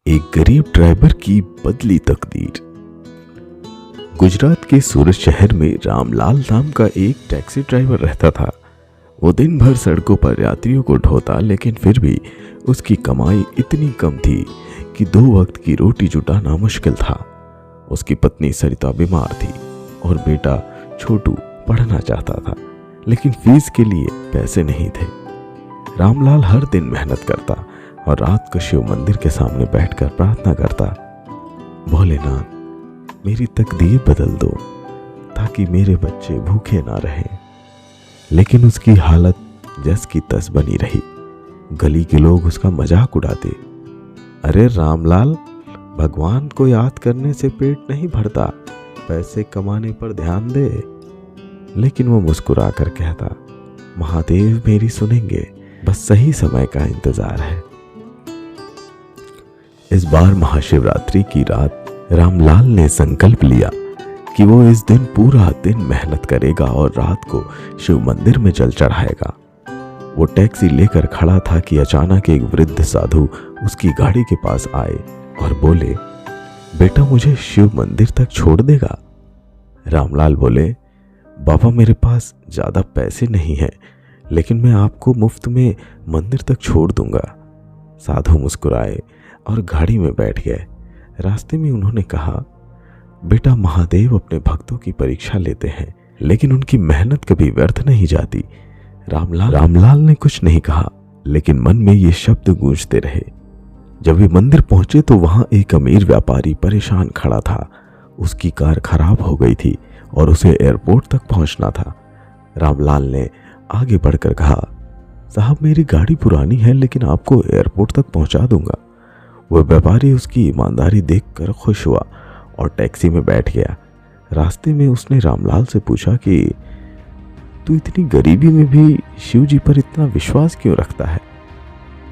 एक गरीब ड्राइवर की बदली तकदीर। गुजरात के सूरत शहर में रामलाल नाम का एक टैक्सी ड्राइवर रहता था। वो दिन भर सड़कों पर यात्रियों को ढोता, लेकिन फिर भी उसकी कमाई इतनी कम थी कि 2 वक्त की रोटी जुटाना मुश्किल था। उसकी पत्नी सरिता बीमार थी और बेटा छोटू पढ़ना चाहता था, लेकिन फीस के लिए पैसे नहीं थे। रामलाल हर दिन मेहनत करता और रात को शिव मंदिर के सामने बैठकर प्रार्थना करता, भोलेनाथ मेरी तकदीर बदल दो ताकि मेरे बच्चे भूखे ना रहें। लेकिन उसकी हालत जस की तस बनी रही। गली के लोग उसका मजाक उड़ाते, अरे रामलाल, भगवान को याद करने से पेट नहीं भरता, पैसे कमाने पर ध्यान दे। लेकिन वो मुस्कुरा कर कहता, महादेव मेरी सुनेंगे, बस सही समय का इंतजार है। इस बार महाशिवरात्रि की रात रामलाल ने संकल्प लिया कि वो इस दिन पूरा दिन मेहनत करेगा और रात को शिव मंदिर में जल चढ़ाएगा। वो टैक्सी लेकर खड़ा था कि अचानक एक वृद्ध साधु उसकी गाड़ी के पास आए और बोले, बेटा मुझे शिव मंदिर तक छोड़ देगा? रामलाल बोले, बाबा मेरे पास ज्यादा पैसे नहीं हैं, लेकिन मैं आपको मुफ्त में मंदिर तक छोड़ दूंगा। साधु मुस्कुराए और गाड़ी में बैठ गए। रास्ते में उन्होंने कहा, बेटा महादेव अपने भक्तों की परीक्षा लेते हैं, लेकिन उनकी मेहनत कभी व्यर्थ नहीं जाती। रामलाल ने कुछ नहीं कहा, लेकिन मन में ये शब्द गूंजते रहे। जब वे मंदिर पहुंचे तो वहां एक अमीर व्यापारी परेशान खड़ा था। उसकी कार खराब हो गई थी और उसे एयरपोर्ट तक पहुंचना था। रामलाल ने आगे बढ़कर कहा, साहब मेरी गाड़ी पुरानी है, लेकिन आपको एयरपोर्ट तक पहुंचा दूंगा। वह व्यापारी उसकी ईमानदारी देखकर खुश हुआ और टैक्सी में बैठ गया। रास्ते में उसने रामलाल से पूछा कि तू इतनी गरीबी में भी शिव जी पर इतना विश्वास क्यों रखता है?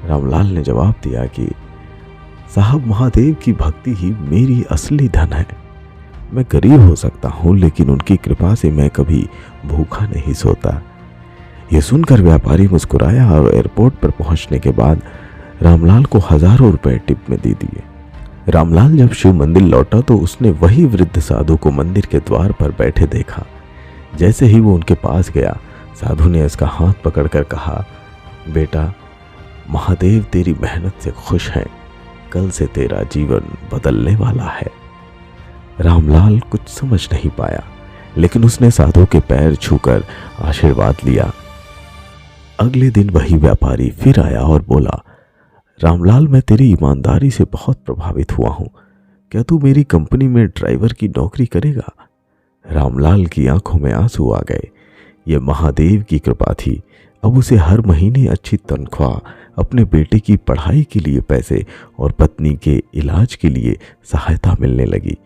रामलाल ने जवाब दिया कि साहब महादेव की भक्ति ही मेरी असली धन है। मैं गरीब हो सकता हूँ, लेकिन उनकी कृपा से मैं कभी भूखा नहीं सोता। यह सुनकर व्यापारी मुस्कुराया और एयरपोर्ट पर पहुंचने के बाद रामलाल को हजारों रुपए टिप में दे दिए। रामलाल जब शिव मंदिर लौटा तो उसने वही वृद्ध साधु को मंदिर के द्वार पर बैठे देखा। जैसे ही वो उनके पास गया, साधु ने उसका हाथ पकड़कर कहा, बेटा महादेव तेरी मेहनत से खुश हैं, कल से तेरा जीवन बदलने वाला है। रामलाल कुछ समझ नहीं पाया, लेकिन उसने साधु के पैर छूकर आशीर्वाद लिया। अगले दिन वही व्यापारी फिर आया और बोला, रामलाल मैं तेरी ईमानदारी से बहुत प्रभावित हुआ हूं, क्या तू मेरी कंपनी में ड्राइवर की नौकरी करेगा? रामलाल की आंखों में आंसू आ गए। यह महादेव की कृपा थी। अब उसे हर महीने अच्छी तनख्वाह, अपने बेटे की पढ़ाई के लिए पैसे और पत्नी के इलाज के लिए सहायता मिलने लगी।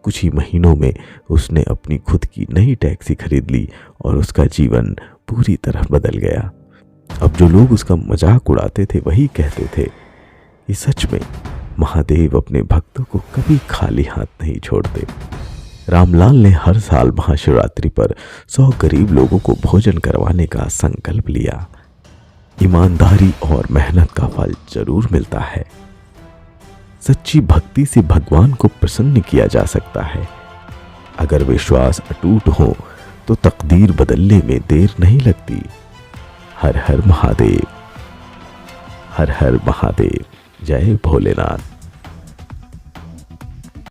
कुछ ही महीनों में उसने अपनी खुद की नई टैक्सी खरीद ली और उसका जीवन पूरी तरह बदल गया। अब जो लोग उसका मजाक उड़ाते थे वही कहते थे, ये सच में महादेव अपने भक्तों को कभी खाली हाथ नहीं छोड़ते। रामलाल ने हर साल महाशिवरात्रि पर 100 गरीब लोगों को भोजन करवाने का संकल्प लिया। ईमानदारी और मेहनत का फल जरूर मिलता है। सच्ची भक्ति से भगवान को प्रसन्न किया जा सकता है। अगर विश्वास अटूट हो तो तकदीर बदलने में देर नहीं लगती। हर हर महादेव, हर हर महादेव, जय भोलेनाथ।